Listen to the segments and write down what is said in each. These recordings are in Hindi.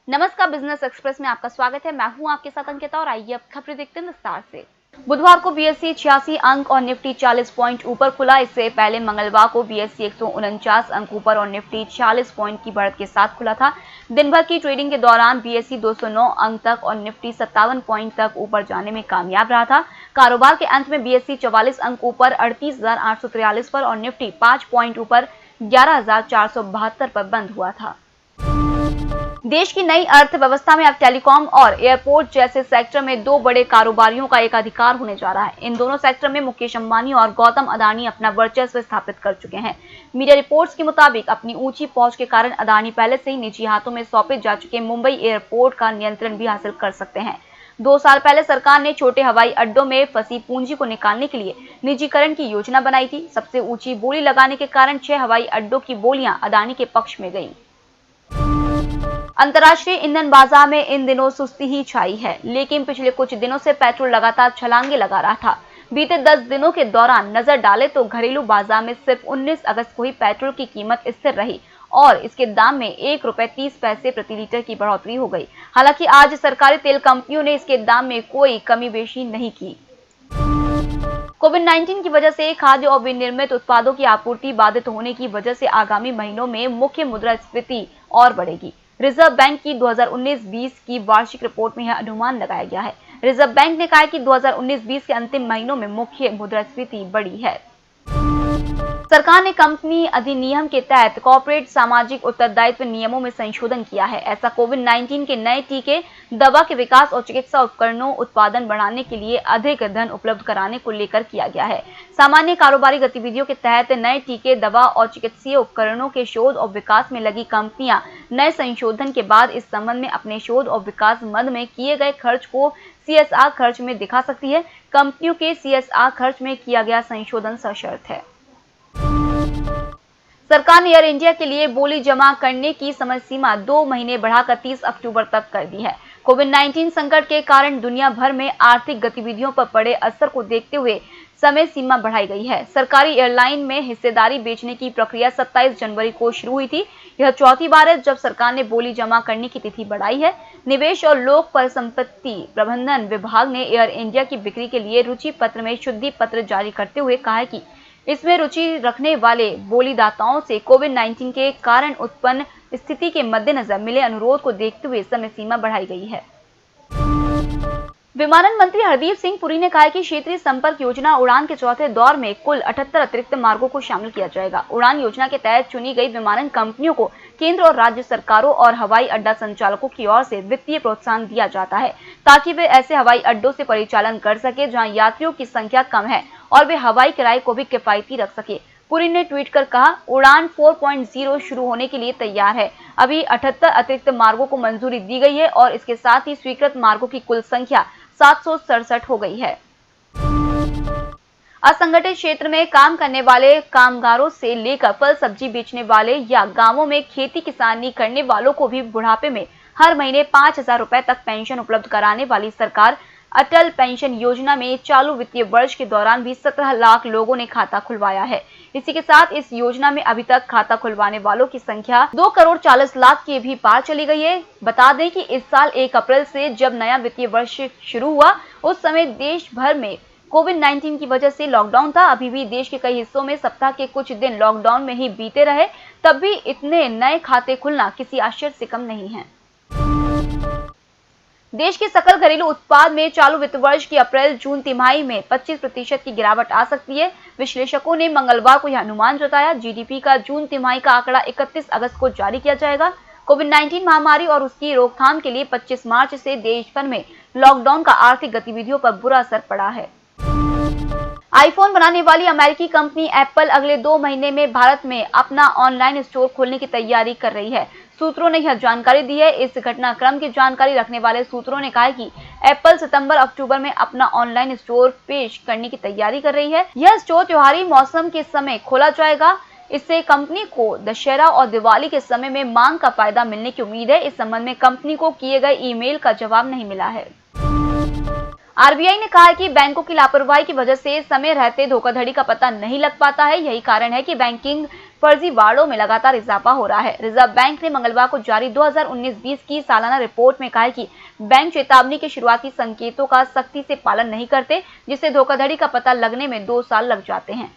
नमस्कार, बिजनेस एक्सप्रेस में आपका स्वागत है। मैं हूं आपके साथ अंकिता और आइए अब खबरें देखते हैं विस्तार से। बुधवार को बीएसई 86 अंक और निफ्टी 40 पॉइंट ऊपर खुला। इससे पहले मंगलवार को बीएसई 149 अंक ऊपर और निफ्टी 40 पॉइंट की बढ़त के साथ खुला था। दिन भर की ट्रेडिंग के दौरान बीएसई 209 अंक तक और निफ्टी 57 पॉइंट तक ऊपर जाने में कामयाब रहा था। कारोबार के अंत में बीएसई 44 अंक ऊपर 38,843 पर और निफ्टी 5 पॉइंट ऊपर 11,472 पर बंद हुआ था। देश की नई अर्थव्यवस्था में अब टेलीकॉम और एयरपोर्ट जैसे सेक्टर में दो बड़े कारोबारियों का एकाधिकार होने जा रहा है। इन दोनों सेक्टर में मुकेश अंबानी और गौतम अडानी अपना वर्चस्व स्थापित कर चुके हैं। मीडिया रिपोर्ट्स के मुताबिक अपनी ऊंची पहुंच के कारण अडानी पहले से ही निजी हाथों में सौंपे जा चुके मुंबई एयरपोर्ट का नियंत्रण भी हासिल कर सकते हैं। 2 साल पहले सरकार ने छोटे हवाई अड्डों में फंसी पूंजी को निकालने के लिए निजीकरण की योजना बनाई थी। सबसे ऊंची बोली लगाने के कारण 6 हवाई अड्डों की बोलियां अडानी के पक्ष में गईं। अंतर्राष्ट्रीय ईंधन बाजार में इन दिनों सुस्ती ही छाई है, लेकिन पिछले कुछ दिनों से पेट्रोल लगातार छलांगे लगा रहा था। बीते 10 दिनों के दौरान नजर डालें तो घरेलू बाजार में सिर्फ 19 अगस्त को ही पेट्रोल की कीमत स्थिर रही और इसके दाम में ₹1.30 प्रति लीटर की बढ़ोतरी हो गई। हालांकि आज सरकारी तेल कंपनियों ने इसके दाम में कोई कमी बेशी नहीं की। कोविड-19 की वजह से खाद्य और विनिर्मित उत्पादों की आपूर्ति बाधित होने की वजह से आगामी महीनों में मुख्य मुद्रास्फीति और बढ़ेगी। रिजर्व बैंक की 2019-20 की वार्षिक रिपोर्ट में यह अनुमान लगाया गया है। रिजर्व बैंक ने कहा है कि 2019-20 के अंतिम महीनों में मुख्य मुद्रास्फीति बढ़ी है। सरकार ने कंपनी अधिनियम के तहत कॉर्पोरेट सामाजिक उत्तरदायित्व नियमों में संशोधन किया है। ऐसा कोविड-19 के नए टीके, दवा के विकास और चिकित्सा उपकरणों उत्पादन बढ़ाने के लिए अधिक धन उपलब्ध कराने को लेकर किया गया है। सामान्य कारोबारी गतिविधियों के तहत नए टीके, दवा और चिकित्सीय उपकरणों के शोध और विकास में लगी कंपनियां नए संशोधन के बाद इस संबंध में अपने शोध और विकास मद में किए गए खर्च को सीएसआर खर्च में दिखा सकती है। कंपनियों के सीएसआर खर्च में किया गया संशोधन सशर्त है। सरकार ने एयर इंडिया के लिए बोली जमा करने की समय सीमा 2 महीने बढ़ाकर 30 अक्टूबर तक कर दी है। कोविड-19 संकट के कारण दुनिया भर में आर्थिक गतिविधियों पर पड़े असर को देखते हुए समय सीमा बढ़ाई गई है। सरकारी एयरलाइन में हिस्सेदारी बेचने की प्रक्रिया 27 जनवरी को शुरू हुई थी। यह चौथी बार है जब सरकार ने बोली जमा करने की तिथि बढ़ाई है। निवेश और लोक परिसंपत्ति प्रबंधन विभाग ने एयर इंडिया की बिक्री के लिए रुचि पत्र में शुद्धि पत्र जारी करते हुए कहा है कि इसमें रुचि रखने वाले बोलीदाताओं से कोविड-19 के कारण उत्पन्न स्थिति के मद्देनजर मिले अनुरोध को देखते हुए समय सीमा बढ़ाई गई है। विमानन मंत्री हरदीप सिंह पुरी ने कहा है कि क्षेत्रीय संपर्क योजना उड़ान के चौथे दौर में कुल 78 अतिरिक्त मार्गों को शामिल किया जाएगा। उड़ान योजना के तहत चुनी गई विमानन कंपनियों को केंद्र और राज्य सरकारों और हवाई अड्डा संचालकों की ओर से वित्तीय प्रोत्साहन दिया जाता है ताकि वे ऐसे हवाई अड्डों से परिचालन कर सके जहां यात्रियों की संख्या कम है और वे हवाई किराए को भी किफायती रख सके। पुरी ने ट्वीट कर कहा, उड़ान 4.0 शुरू होने के लिए तैयार है। अभी 78 अतिरिक्त मार्गों को मंजूरी दी गई है और इसके साथ ही स्वीकृत मार्गों की कुल संख्या 767 हो गई है। असंगठित क्षेत्र में काम करने वाले कामगारों से लेकर फल सब्जी बेचने वाले या गांवों में खेती किसानी करने वालों को भी बुढ़ापे में हर महीने 5,000 रुपए तक पेंशन उपलब्ध कराने वाली सरकार अटल पेंशन योजना में चालू वित्तीय वर्ष के दौरान भी 17 लाख लोगों ने खाता खुलवाया है। इसी के साथ इस योजना में अभी तक खाता खुलवाने वालों की संख्या 2 करोड़ 40 लाख के भी पार चली गई है। बता दें कि इस साल 1 अप्रैल से जब नया वित्तीय वर्ष शुरू हुआ उस समय देश भर में कोविड-19 की वजह से लॉकडाउन था। अभी भी देश के कई हिस्सों में सप्ताह के कुछ दिन लॉकडाउन में ही बीते रहे, तब भी इतने नए खाते खुलना किसी आश्चर्य से कम नहीं है। देश के सकल घरेलू उत्पाद में चालू वित्त वर्ष की अप्रैल-जून तिमाही में 25% की गिरावट आ सकती है। विश्लेषकों ने मंगलवार को यह अनुमान जताया। जीडीपी का जून तिमाही का आंकड़ा 31 अगस्त को जारी किया जाएगा। कोविड-19 महामारी और उसकी रोकथाम के लिए 25 मार्च से देश भर में लॉकडाउन का आर्थिक गतिविधियों पर बुरा असर पड़ा है। आईफोन बनाने वाली अमेरिकी कंपनी एप्पल अगले 2 महीने में भारत में अपना ऑनलाइन स्टोर खोलने की तैयारी कर रही है। सूत्रों ने यह जानकारी दी है। इस घटनाक्रम की जानकारी रखने वाले सूत्रों ने कहा है कि एप्पल सितंबर-अक्टूबर में अपना ऑनलाइन स्टोर पेश करने की तैयारी कर रही है। यह स्टोर त्योहारी मौसम के समय खोला जाएगा। इससे कंपनी को दशहरा और दिवाली के समय में मांग का फायदा मिलने की उम्मीद है। इस संबंध में कंपनी को किए गए ईमेल का जवाब नहीं मिला है। आरबीआई ने कहा है कि बैंकों की लापरवाही की वजह से समय रहते धोखाधड़ी का पता नहीं लग पाता है। यही कारण है कि बैंकिंग फर्जीवाड़ों में लगातार इजाफा हो रहा है। रिजर्व बैंक ने मंगलवार को जारी 2019-20 की सालाना रिपोर्ट में कहा है कि बैंक चेतावनी के शुरुआती संकेतों का सख्ती से पालन नहीं करते, जिससे धोखाधड़ी का पता लगने में 2 साल लग जाते हैं।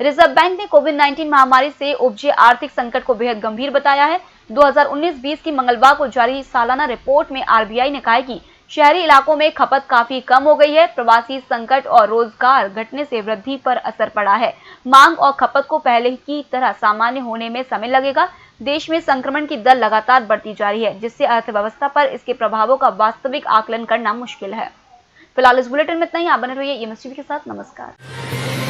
रिजर्व बैंक ने कोविड-19 महामारी से उपजे आर्थिक संकट को बेहद गंभीर बताया है। 2019-20 की मंगलवार को जारी सालाना रिपोर्ट में आरबीआई ने कहा है कि शहरी इलाकों में खपत काफी कम हो गई है। प्रवासी संकट और रोजगार घटने से वृद्धि पर असर पड़ा है। मांग और खपत को पहले की तरह सामान्य होने में समय लगेगा। देश में संक्रमण की दर लगातार बढ़ती जा रही है, जिससे अर्थव्यवस्था पर इसके प्रभावों का वास्तविक आकलन करना मुश्किल है। फिलहाल इस बुलेटिन में इतना ही। आप बने रहिए एमएस टीवी के साथ। नमस्कार।